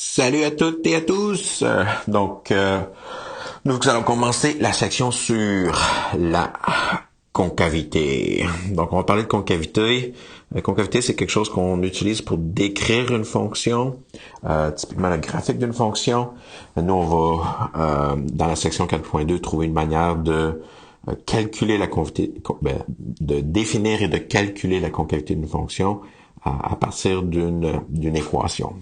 Salut à toutes et à tous. Nous allons commencer la section sur la concavité. Donc, on va parler de concavité. La concavité, c'est quelque chose qu'on utilise pour décrire une fonction, typiquement le graphique d'une fonction. Nous, on va, dans la section 4.2, trouver une manière de calculer la concavité, de définir et de calculer la concavité d'une fonction à partir d'une équation.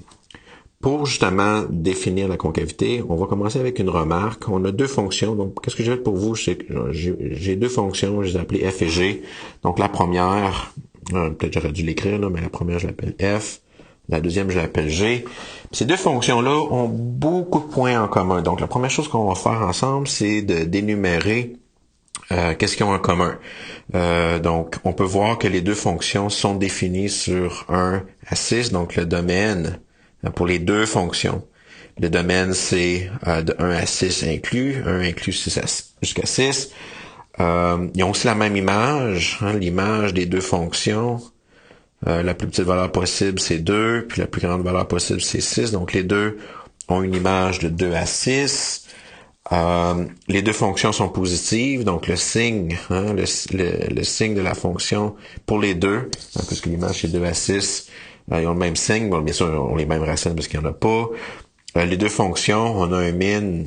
Pour justement définir la concavité, on va commencer avec une remarque. On a deux fonctions. Donc, qu'est-ce que j'ai fait pour vous? J'ai deux fonctions, je les ai appelées f et g. Donc, la première, peut-être j'aurais dû l'écrire, là, mais la première, je l'appelle f. La deuxième, je l'appelle g. Puis ces deux fonctions-là ont beaucoup de points en commun. Donc, la première chose qu'on va faire ensemble, c'est d'énumérer qu'est-ce qu'ils ont en commun. Donc, on peut voir que les deux fonctions sont définies sur 1 à 6, donc le domaine pour les deux fonctions. Le domaine, c'est de 1 à 6 inclus, 1 inclus 6 jusqu'à 6. Ils ont aussi la même image, l'image des deux fonctions. La plus petite valeur possible, c'est 2, puis la plus grande valeur possible, c'est 6. Donc, les deux ont une image de 2 à 6. Les deux fonctions sont positives, donc le signe, le signe de la fonction pour les deux, parce que l'image c'est 2 à 6, ils ont le même signe, bon, bien sûr, ils ont les mêmes racines parce qu'il n'y en a pas. Les deux fonctions, on a un min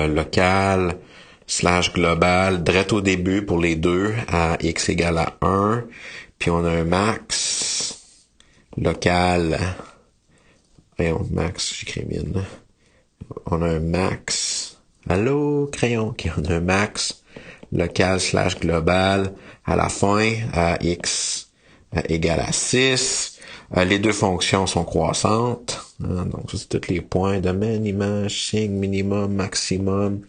local / global direct au début pour les deux à x égale à 1, puis on a un max local, max, j'écris min. On a un max. Allô, crayon? OK, on a un max local / global à la fin à x égale à 6. Les deux fonctions sont croissantes. Donc, ça, c'est tous les points. Domaine, image, signe, minimum, maximum.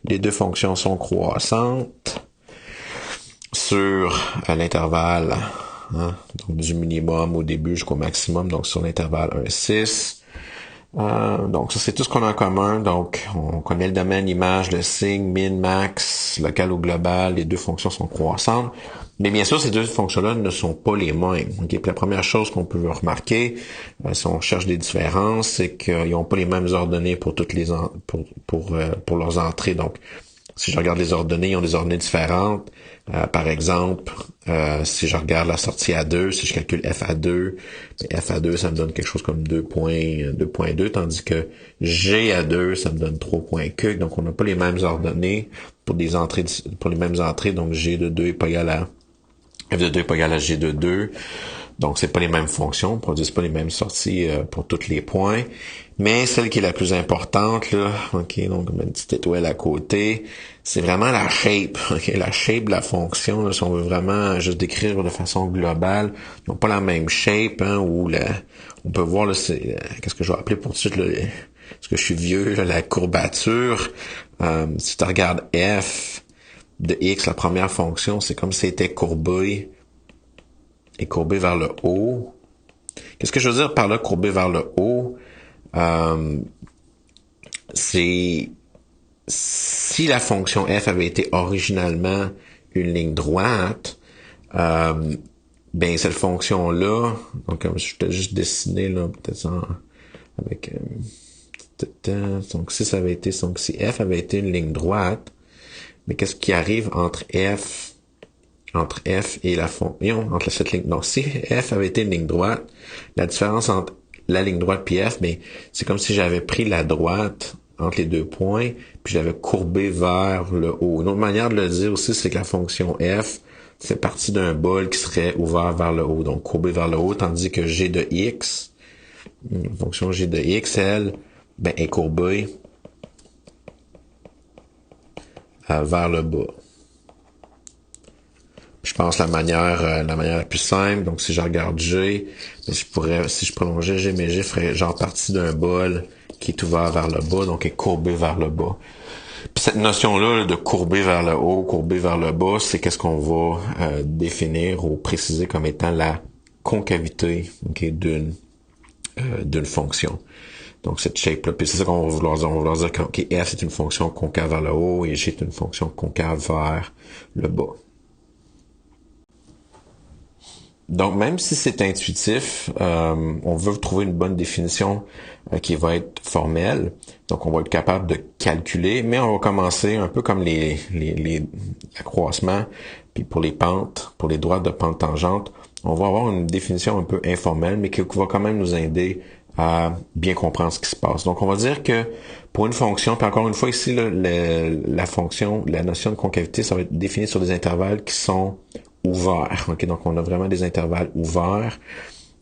Les deux fonctions sont croissantes sur l'intervalle donc du minimum au début jusqu'au maximum, donc sur l'intervalle 1, 6. Donc ça c'est tout ce qu'on a en commun. Donc on connaît le domaine, l'image, le signe, min, max, local ou global. Les deux fonctions sont croissantes. Mais bien sûr, ces deux fonctions-là ne sont pas les mêmes. Okay? Puis la première chose qu'on peut remarquer, si on cherche des différences, c'est qu'ils n'ont pas les mêmes ordonnées pour toutes les pour leurs entrées. Donc si je regarde les ordonnées, ils ont des ordonnées différentes. Par exemple, si je regarde la sortie à 2, si je calcule f à 2, f à 2, ça me donne quelque chose comme 2.2, tandis que g à 2, ça me donne 3.q. Donc, on n'a pas les mêmes ordonnées pour les mêmes entrées. Donc, g de 2 est pas égal à f de 2 est pas égal à g de 2. Donc, c'est pas les mêmes fonctions, on produisent pas les mêmes sorties pour tous les points. Mais celle qui est la plus importante, là, ok, donc une petite étoile à côté, c'est vraiment la shape, ok, la shape de la fonction, là, si on veut vraiment juste décrire de façon globale, ils n'ont pas la même shape, on peut voir, là, qu'est-ce que je vais appeler pour tout de suite, là, parce que je suis vieux, là, la courbature, si tu regardes f de x, la première fonction, c'est comme si c'était courbé vers le haut. Qu'est-ce que je veux dire par là, courbé vers le haut? C'est si la fonction f avait été originalement une ligne droite, ben cette fonction-là, donc comme je t'ai juste dessiné là, peut-être avec donc si f avait été une ligne droite, mais qu'est-ce qui arrive entre f et la fonction, entre cette ligne. Donc, si f avait été une ligne droite, la différence entre la ligne droite puis f, ben, c'est comme si j'avais pris la droite entre les deux points, puis j'avais courbé vers le haut. Une autre manière de le dire aussi, c'est que la fonction f fait partie d'un bol qui serait ouvert vers le haut, donc courbé vers le haut, tandis que g de x, la fonction g de x, elle, ben, est courbée vers le bas. Je pense la manière la plus simple. Donc, si je regarde G, si je prolongeais G, mais G ferait genre partie d'un bol qui est ouvert vers le bas, donc est courbé vers le bas. Puis cette notion-là de courber vers le haut, courber vers le bas, c'est qu'est-ce qu'on va définir ou préciser comme étant la concavité, d'une fonction. Donc, cette shape-là, puis c'est ça qu'on va vouloir dire. On va vouloir dire que f c'est une fonction concave vers le haut et g est une fonction concave vers le bas. Donc, même si c'est intuitif, on veut trouver une bonne définition qui va être formelle. Donc, on va être capable de calculer, mais on va commencer un peu comme les accroissements, puis pour les pentes, pour les droites de pente tangente, on va avoir une définition un peu informelle, mais qui va quand même nous aider à bien comprendre ce qui se passe. Donc, on va dire que pour une fonction, puis encore une fois ici, là, la fonction, la notion de concavité, ça va être défini sur des intervalles qui sont ouverts. Okay? Donc, on a vraiment des intervalles ouverts.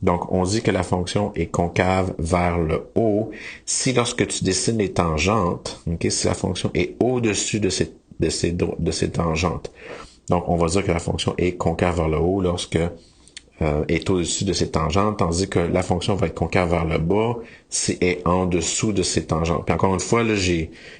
Donc, on dit que la fonction est concave vers le haut si lorsque tu dessines les tangentes, okay, si la fonction est au-dessus de ces tangentes. Donc, on va dire que la fonction est concave vers le haut lorsque est au-dessus de ces tangentes, tandis que la fonction va être concave vers le bas si elle est en dessous de ces tangentes. Puis encore une fois, là,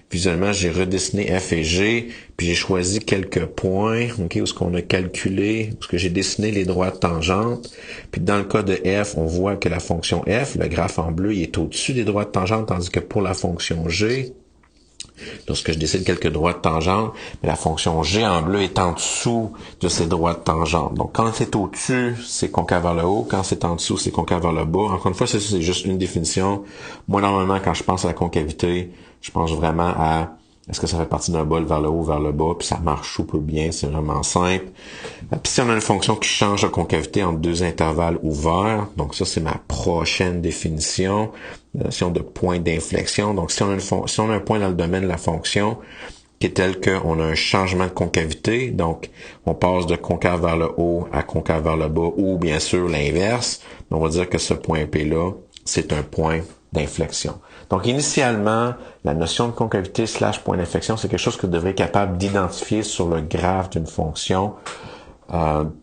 visuellement, j'ai redessiné F et G, puis j'ai choisi quelques points, ok, où ce qu'on a calculé, où ce que j'ai dessiné les droites tangentes. Puis dans le cas de F, on voit que la fonction F, le graphe en bleu, il est au-dessus des droites tangentes, tandis que pour la fonction G, lorsque je décide quelques droites tangentes, mais la fonction G en bleu est en dessous de ces droites tangentes. Donc, quand c'est au-dessus, c'est concave vers le haut. Quand c'est en dessous, c'est concave vers le bas. Encore une fois, ça, c'est juste une définition. Moi, normalement, quand je pense à la concavité, je pense vraiment à est-ce que ça fait partie d'un bol vers le haut, vers le bas, puis ça marche super bien, c'est vraiment simple. Puis si on a une fonction qui change de concavité entre deux intervalles ouverts, donc ça, c'est ma prochaine définition, la notion de point d'inflexion. Donc, si on a un point dans le domaine de la fonction qui est tel qu'on a un changement de concavité, donc on passe de concave vers le haut à concave vers le bas, ou bien sûr l'inverse, on va dire que ce point P-là, c'est un point d'inflexion. Donc, initialement, la notion de concavité / point d'inflexion, c'est quelque chose que vous devrez être capable d'identifier sur le graphe d'une fonction.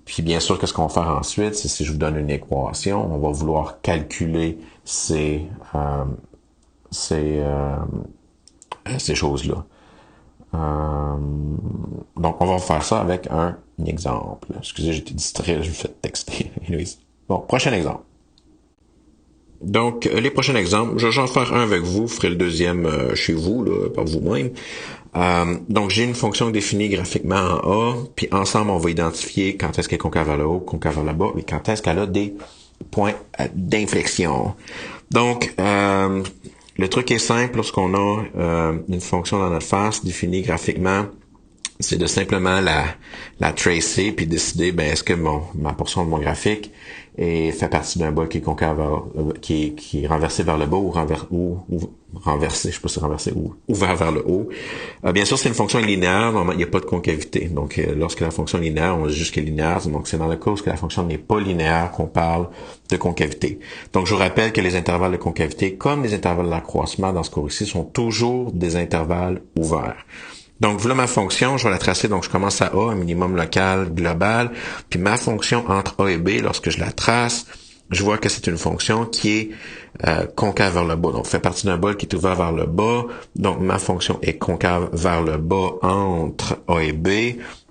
Puis bien sûr, qu'est-ce qu'on va faire ensuite? C'est si je vous donne une équation, on va vouloir calculer ces choses-là. Donc, on va faire ça avec un exemple. Excusez, j'étais distrait, je me fais texter. Bon, prochain exemple. Donc, les prochains exemples, je vais en faire un avec vous, vous ferez le deuxième chez vous, là, par vous-même. Donc, j'ai une fonction définie graphiquement en A, puis ensemble, on va identifier quand est-ce qu'elle est concave vers le haut, concave vers le bas, et quand est-ce qu'elle a des points d'inflexion. Donc, le truc est simple lorsqu'on a une fonction dans notre face définie graphiquement, c'est de simplement la tracer puis décider est-ce que ma portion de mon graphique fait partie d'un bol qui est concave qui est renversé vers le bas ou renversé, je sais pas si renversé ou ouvert vers le haut. Bien sûr, c'est une fonction linéaire, normalement, il n'y a pas de concavité. Donc, lorsque la fonction est linéaire, on dit juste qu'elle est linéaire. Donc, c'est dans le cas où la fonction n'est pas linéaire qu'on parle de concavité. Donc, je vous rappelle que les intervalles de concavité, comme les intervalles d'accroissement dans ce cours-ci, sont toujours des intervalles ouverts. Donc, voilà ma fonction, je vais la tracer. Donc, je commence à A, un minimum local global. Puis ma fonction entre A et B, lorsque je la trace, je vois que c'est une fonction qui est concave vers le bas. Donc, fait partie d'un bol qui est ouvert vers le bas. Donc, ma fonction est concave vers le bas entre A et B.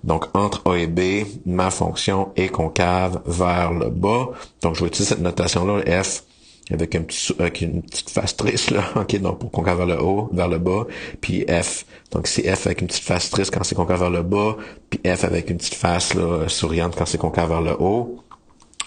Donc, entre A et B, ma fonction est concave vers le bas. Donc, je vais utiliser cette notation-là, F, avec une petite face triste, là, ok, donc pour concave vers le haut, vers le bas, puis F. Donc c'est F avec une petite face triste quand c'est concave vers le bas, puis F avec une petite face là, souriante quand c'est concave vers le haut.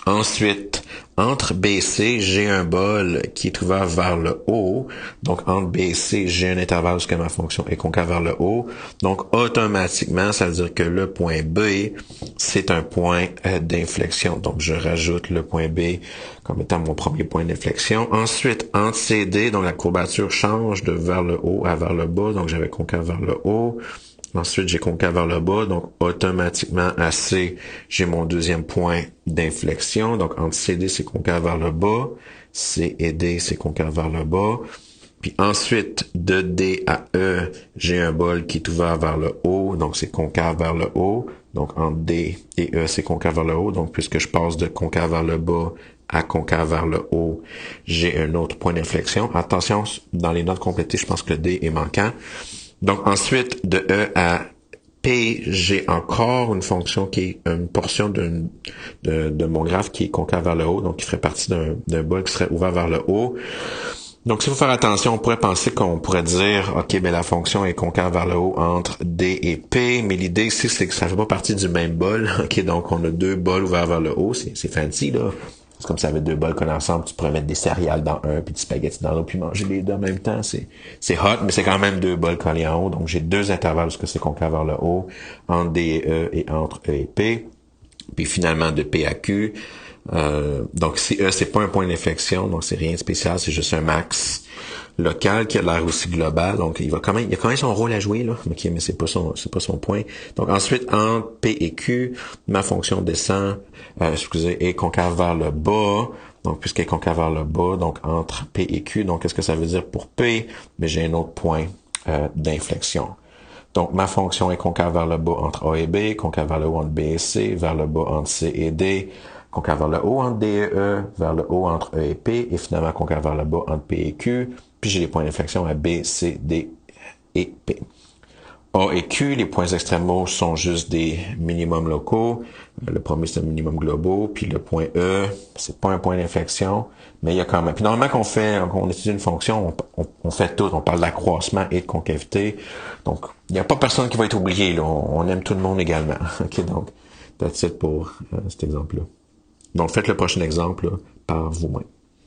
Ensuite, entre B et C, j'ai un bol qui est ouvert vers le haut. Donc, entre B et C, j'ai un intervalle où ma fonction est concave vers le haut. Donc, automatiquement, ça veut dire que le point B, c'est un point d'inflexion. Donc, je rajoute le point B comme étant mon premier point d'inflexion. Ensuite, entre C et D, donc la courbature change de vers le haut à vers le bas. Donc, j'avais concave vers le haut. Ensuite, j'ai concave vers le bas, donc automatiquement à C, j'ai mon deuxième point d'inflexion. Donc entre C et D, c'est concave vers le bas. C et D, c'est concave vers le bas. Puis ensuite, de D à E, j'ai un bol qui est ouvert vers le haut, donc c'est concave vers le haut. Donc entre D et E, c'est concave vers le haut. Donc puisque je passe de concave vers le bas à concave vers le haut, j'ai un autre point d'inflexion. Attention, dans les notes complétées, je pense que le D est manquant. Donc ensuite, de E à P, j'ai encore une fonction qui est une portion de mon graphe qui est concave vers le haut, donc qui ferait partie d'un bol qui serait ouvert vers le haut. Donc, s'il faut faire attention, on pourrait penser qu'on pourrait dire, OK, ben la fonction est concave vers le haut entre D et P, mais l'idée ici, c'est que ça fait pas partie du même bol. OK, donc on a deux bols ouverts vers le haut, c'est fancy, là. C'est comme ça avec deux bols collés ensemble, tu pourrais mettre des céréales dans un, puis du spaghetti dans l'autre, puis manger les deux en même temps. C'est hot, mais c'est quand même deux bols collés en haut. Donc, j'ai deux intervalles parce que c'est concave vers le haut, entre D et E et entre E et P. Puis finalement, de P à Q. Donc, si E, c'est pas un point d'inflexion, donc c'est rien de spécial, c'est juste un max local qui a l'air aussi global. Donc, il a quand même son rôle à jouer, là. OK, mais c'est pas son point. Donc, ensuite, entre P et Q, ma fonction descend, est concave vers le bas. Donc, puisqu'elle est concave vers le bas, donc entre P et Q. Donc, qu'est-ce que ça veut dire pour P? Mais j'ai un autre point, d'inflexion. Donc, ma fonction est concave vers le bas entre A et B, concave vers le haut entre B et C, vers le bas entre C et D, concave vers le haut entre D et E, vers le haut entre E et P, et finalement concave vers le bas entre P et Q. Puis j'ai les points d'inflexion à B, C, D et P. A et Q, les points extrémaux sont juste des minimums locaux. Le premier, c'est un minimum global. Puis le point E, c'est pas un point d'inflexion, mais il y a quand même. Puis normalement, qu'on étudie une fonction, on fait tout. On parle d'accroissement et de concavité. Donc, il n'y a pas personne qui va être oublié, là. On aime tout le monde également. OK, donc, that's it pour cet exemple-là. Donc, faites le prochain exemple là, par vous-même.